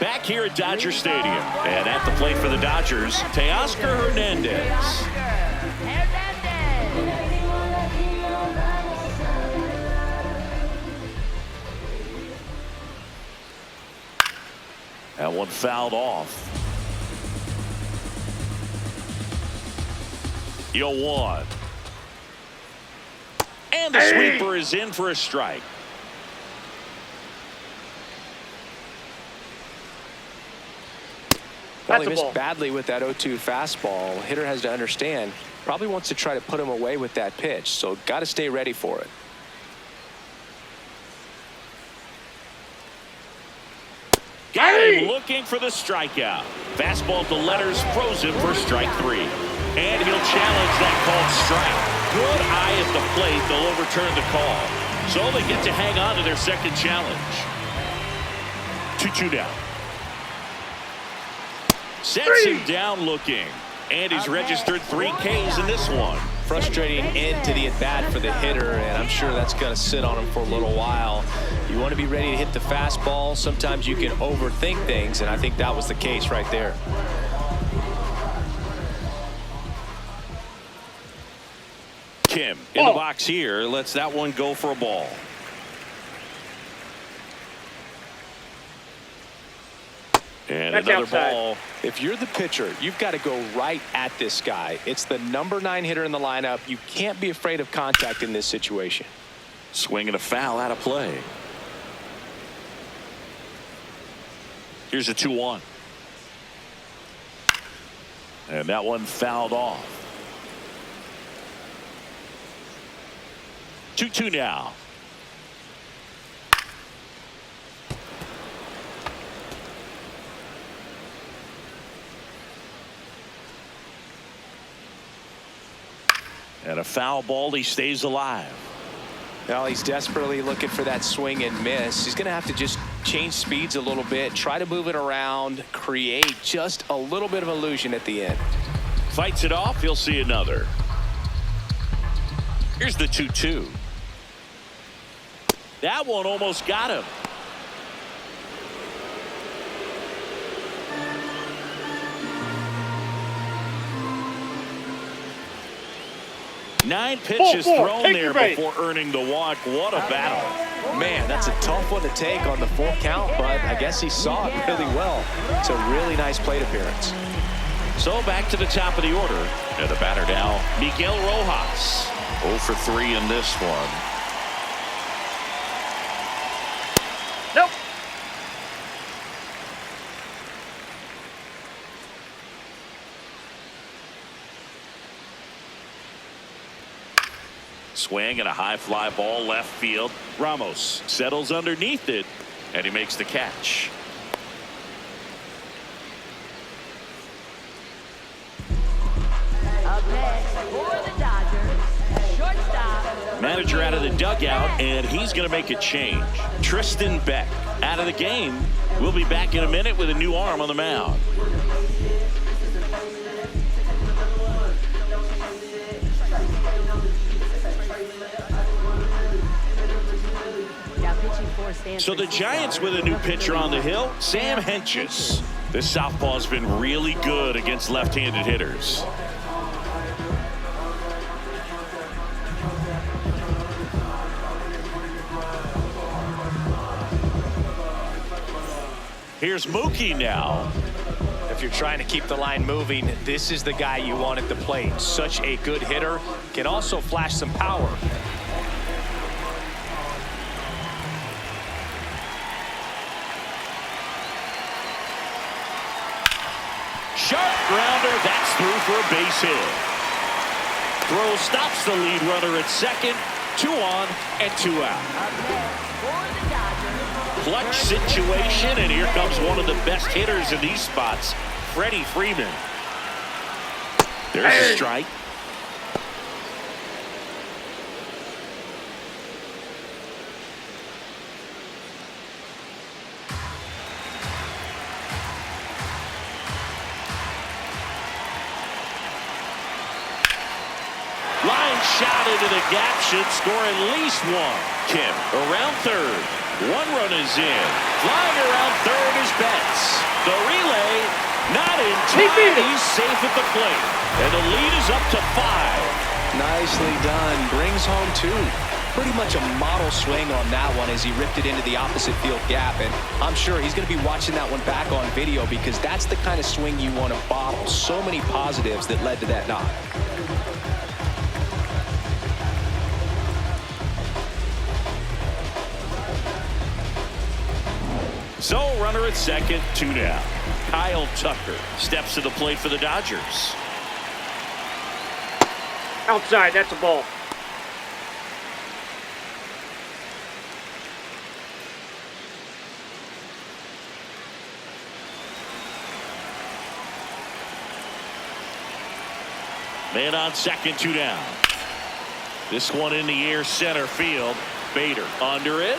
Back here at Dodger Stadium. And at the plate for the Dodgers, Teoscar Hernandez. one fouled off. 0-1. And the sweeper is in for a strike. Well, he missed badly with that 0-2 fastball. Hitter has to understand, probably wants to try to put him away with that pitch, so got to stay ready for it. Got him looking for the strikeout. Fastball to letters, frozen for strike 3. And he'll challenge that called strike. Good eye at the plate. They'll overturn the call. So they get to hang on to their second challenge. 2-2 down. Sets him down looking. And he's registered 3 Ks in this one. Frustrating end to the at-bat for the hitter, and I'm sure that's going to sit on him for a little while. You want to be ready to hit the fastball. Sometimes you can overthink things, and I think that was the case right there. Kim in the box here lets that one go for a ball. And That's another outside. ball. If you're the pitcher, you've got to go right at this guy. It's the number 9 hitter in the lineup. You can't be afraid of contact in this situation. Swing and a foul out of play. Here's a 2-1. And that one fouled off. 2-2 now. And a foul ball, he stays alive. Well, he's desperately looking for that swing and miss. He's going to have to just change speeds a little bit, try to move it around, create just a little bit of illusion at the end. Fights it off, he'll see another. Here's the 2-2. That one almost got him. Nine pitches thrown there before earning the walk. What a battle. Man, that's a tough one to take on the full count, but I guess he saw it really well. It's a really nice plate appearance. So back to the top of the order. And the batter now, Miguel Rojas. 0 for 3 in this one. Nope. Swing and a high fly ball left field. Ramos settles underneath it, and he makes the catch. Up next for the Dodgers, shortstop. Manager out of the dugout, and he's going to make a change. Tristan Beck out of the game. We'll be back in a minute with a new arm on the mound. So the Giants with a new pitcher on the hill, Sam Hentges. This southpaw's been really good against left-handed hitters. Here's Mookie now. If you're trying to keep the line moving, this is the guy you want at the plate. Such a good hitter. Can also flash some power. Sharp grounder, that's through for a base hit. Throw stops the lead runner at second. 2 on and 2 out. Clutch situation, and here comes one of the best hitters in these spots, Freddie Freeman. There's a strike. Line shot into the gap, should score at least 1. Kim around third. 1 run is in. Flying around third is Betts. The relay not in time. He's safe at the plate. And the lead is up to 5. Nicely done. Brings home 2. pretty much a model swing on that one as he ripped it into the opposite field gap. And I'm sure he's going to be watching that one back on video because that's the kind of swing you want to bottle. So many positives that led to that knock. So runner at second, 2 down. Kyle Tucker steps to the plate for the Dodgers. Outside, that's a ball. Man on second, 2 down. This one in the air, center field. Bader under it.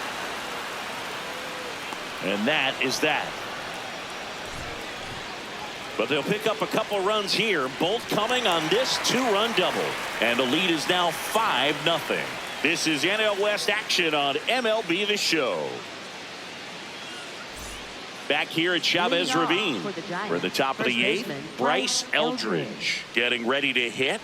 And that is that. But they'll pick up a couple runs here, both coming on this 2-run double. And the lead is now 5-0. This is NL West action on MLB The Show. Back here at Chavez Ravine for the top of the 8th, Bryce Eldridge getting ready to hit.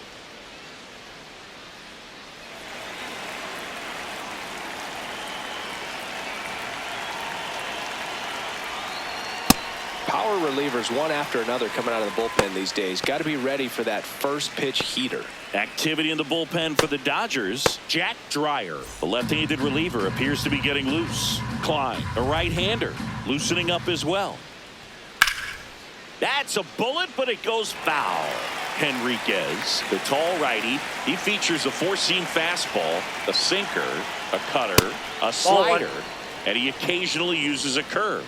Power relievers one after another coming out of the bullpen these days. Got to be ready for that first pitch heater. Activity in the bullpen for the Dodgers. Jack Dreyer, the left-handed reliever, appears to be getting loose. Klein, a right-hander, loosening up as well. That's a bullet, but it goes foul. Henriquez, the tall righty, he features a four-seam fastball, a sinker, a cutter, a slider, and he occasionally uses a curve.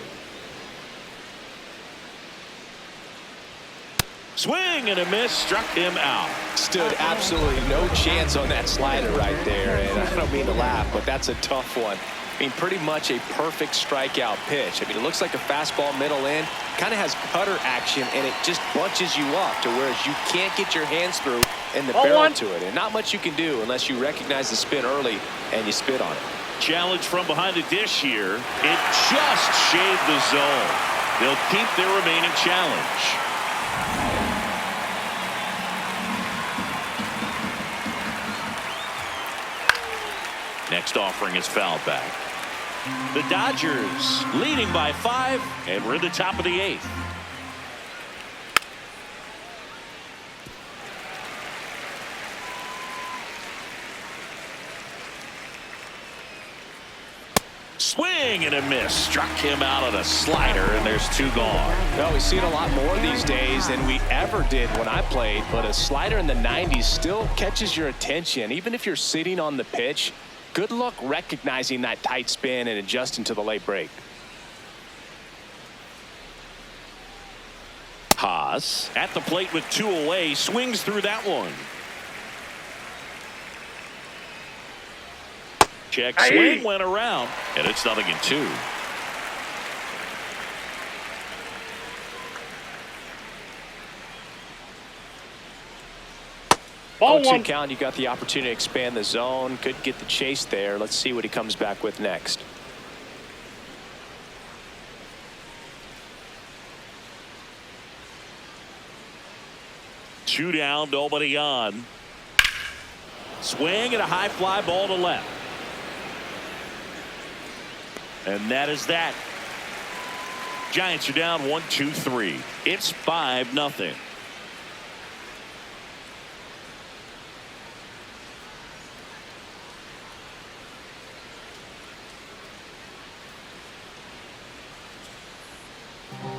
Swing and a miss, struck him out. Stood absolutely no chance on that slider right there, and I don't mean to laugh, but that's a tough one. I mean, pretty much a perfect strikeout pitch. I mean, it looks like a fastball middle in, kind of has cutter action, and it just bunches you up to whereas you can't get your hands through and the barrel to it. And not much you can do unless you recognize the spin early and you spit on it. Challenge from behind the dish here. It just shaved the zone. They'll keep their remaining challenge. Next offering is fouled back. The Dodgers leading by 5, and we're in the top of the 8th. Swing and a miss. Struck him out on a slider, and there's 2 gone. Well, we see it a lot more these days than we ever did when I played, but a slider in the 90s still catches your attention. Even if you're sitting on the pitch, good luck recognizing that tight spin and adjusting to the late break. Haas at the plate with 2 away, swings through that one. Check swing went around, and it's 0-2. Ball 0-2 count. You got the opportunity to expand the zone. Could get the chase there. Let's see what he comes back with next. Two down, nobody on. Swing and a high fly ball to left. And that is that. Giants are down 1-2-3. It's 5-0.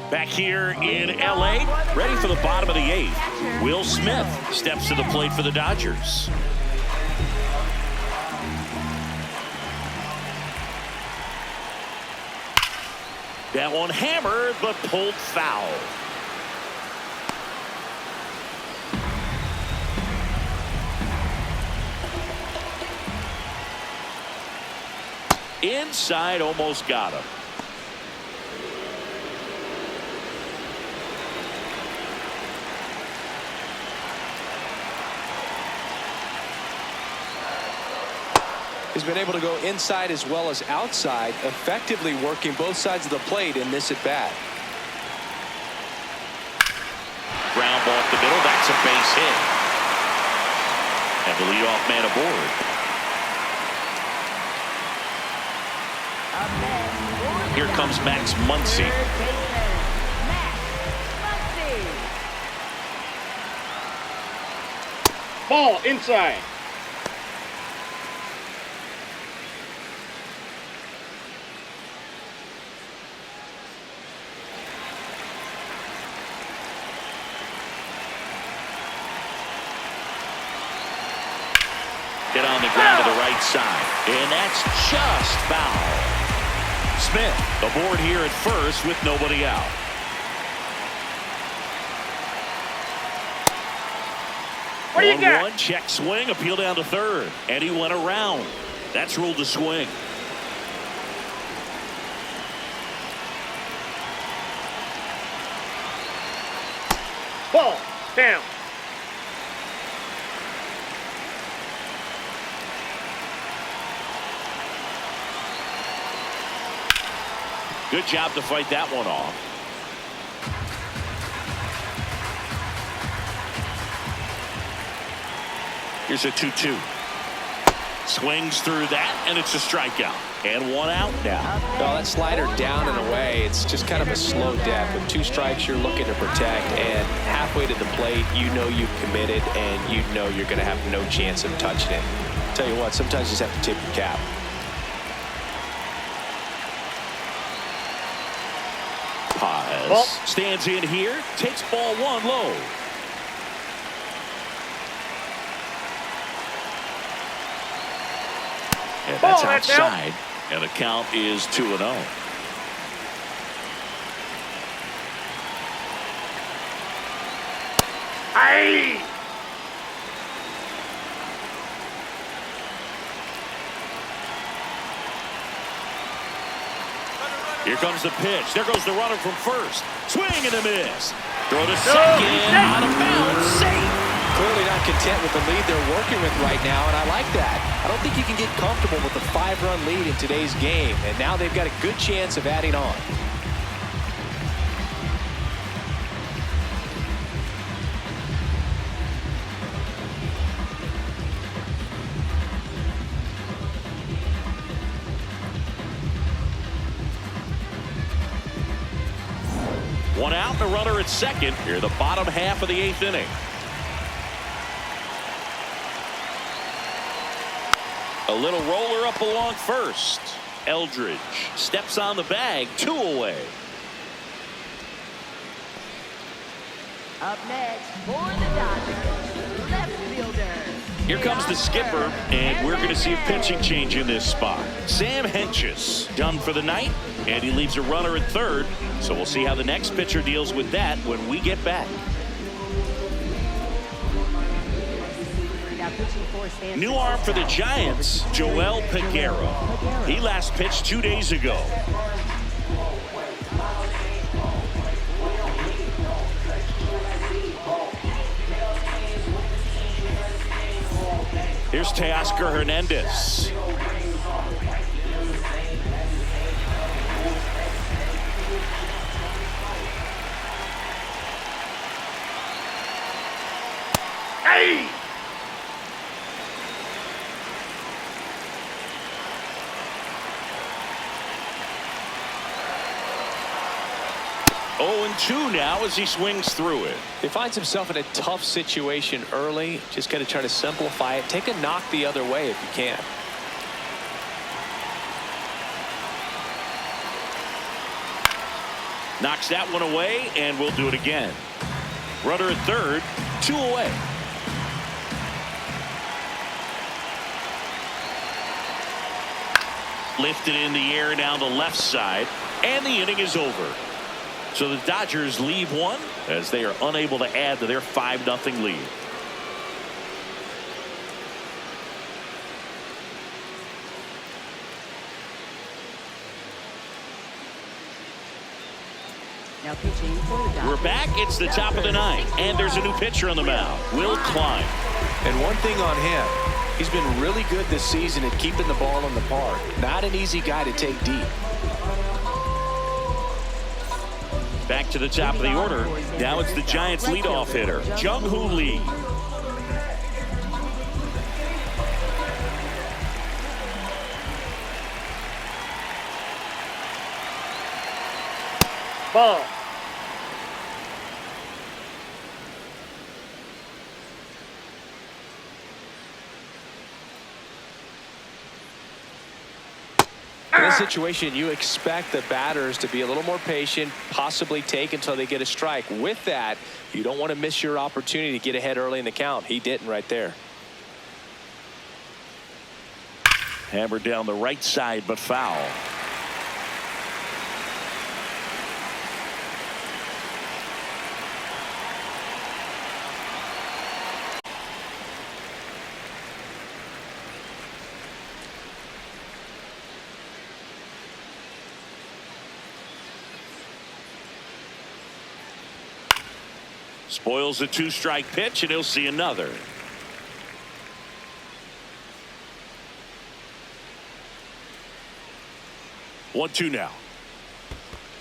Back here in LA, ready for the bottom of the 8th. Will Smith steps to the plate for the Dodgers. That one hammered, but pulled foul. Inside, almost got him. He's been able to go inside as well as outside, effectively working both sides of the plate in this at-bat. Ground ball up the middle. That's a base hit. And the leadoff man aboard. Here comes Max Muncy. Ball inside. Hit on the ground to the right side. And that's just foul. Smith aboard here at first with nobody out. What do you got? 1-1, check swing, appeal down to third. And he went around. That's ruled a swing. Ball down. Good job to fight that one off. Here's a 2-2. Swings through that, and it's a strikeout. And one out now. Well, that slider down and away, it's just kind of a slow death. With 2 strikes, you're looking to protect, and halfway to the plate, you know you've committed, and you know you're going to have no chance of touching it. Tell you what, sometimes you just have to tip your cap. Paz stands in here, takes ball 1 low. And that's outside, and the count is 2-0. Aye. Here comes the pitch. There goes the runner from first. Swing and a miss. Throw to second. Out of bounds. Safe. Clearly not content with the lead they're working with right now, and I like that. I don't think you can get comfortable with a 5-run lead in today's game, and now they've got a good chance of adding on. One out, the runner at second. Here, the bottom half of the 8th inning. A little roller up along first. Eldridge steps on the bag, 2 away. Up next for the Dodgers, left fielder. Here comes the skipper, and we're going to see a pitching change in this spot. Sam Hentges done for the night, and he leaves a runner at third. So we'll see how the next pitcher deals with that when we get back. New arm for the Giants, Joel Peguero. He last pitched 2 days ago. Here's Teoscar Hernandez. Hey! Oh, 2 now as he swings through it. He finds himself in a tough situation early. Just got to try to simplify it. Take a knock the other way if you can. Knocks that one away, and we'll do it again. Runner at third, 2 away. Lifted in the air down the left side, and the inning is over. So the Dodgers leave one as they are unable to add to their 5-0 lead. Now pitching for the Dodgers. We're back. It's the top of the 9th, and there's a new pitcher on the mound, Will Klein. And one thing on him, he's been really good this season at keeping the ball in the park. Not an easy guy to take deep. Back to the top of the order. Now it's the Giants leadoff hitter, Jung-Hoo Lee. Ball. In this situation, you expect the batters to be a little more patient, possibly take until they get a strike. With that, you don't want to miss your opportunity to get ahead early in the count. He didn't right there. Hammered down the right side, but foul. Spoils a two-strike pitch, and he'll see another. One-two now.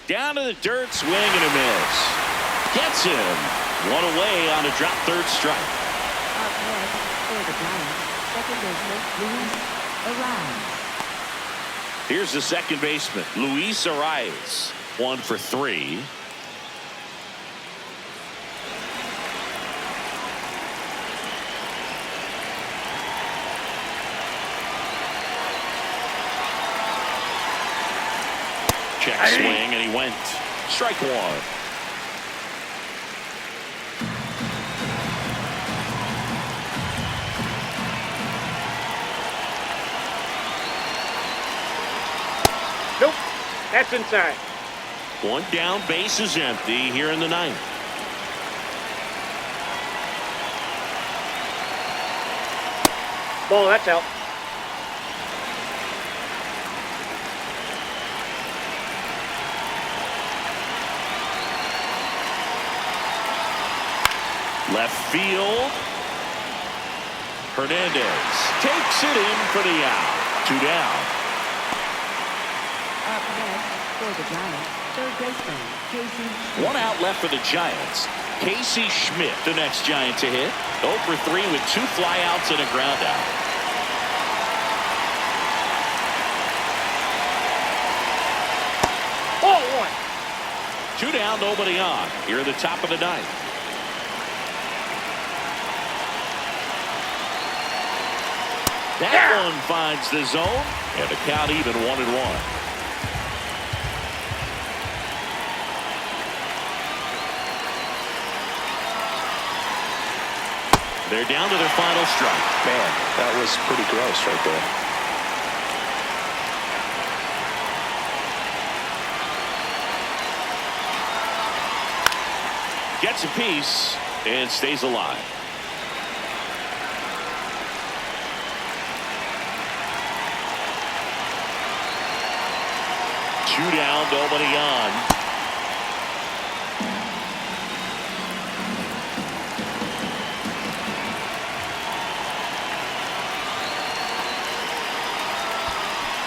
Down to the dirt, swing and a miss. Gets him. One away on a drop third strike. Up next for the Giants, second baseman Luis Arias. Here's the second baseman, Luis Arias. 1 for 3. Check swing, and he went. Strike one. Nope. That's inside. One down, base is empty here in the ninth. Ball, that's out. Left field. Hernandez takes it in for the out. 2 down. Up next for the Giants, third baseman Casey Schmidt. 1 out left for the Giants. Casey Schmidt, the next Giant to hit. 0 for 3 with 2 flyouts and a ground out. Ball one. 2 down, nobody on. Here at the top of the ninth. That one finds the zone, and the count even 1-1. They're down to their final strike. Man, that was pretty gross right there. Gets a piece and stays alive. Two down, nobody on.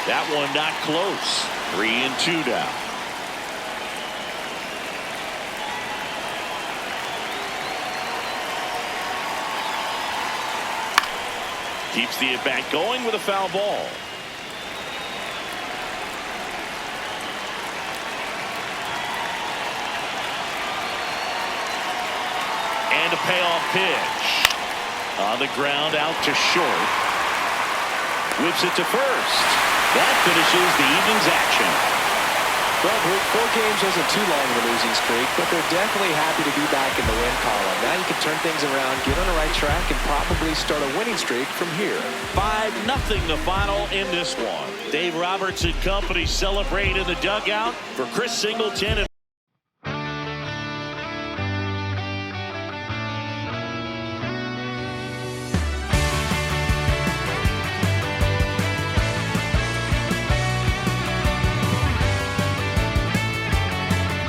That one not close. 3-2 now. Keeps the at-bat going with a foul ball. And a payoff pitch. On the ground, out to short. Whips it to first. That finishes the evening's action. Well, Bruce, 4 games wasn't too long of a losing streak, but they're definitely happy to be back in the win column. Now you can turn things around, get on the right track, and probably start a winning streak from here. 5-0 the final in this one. Dave Roberts and company celebrate in the dugout. For Chris Singleton and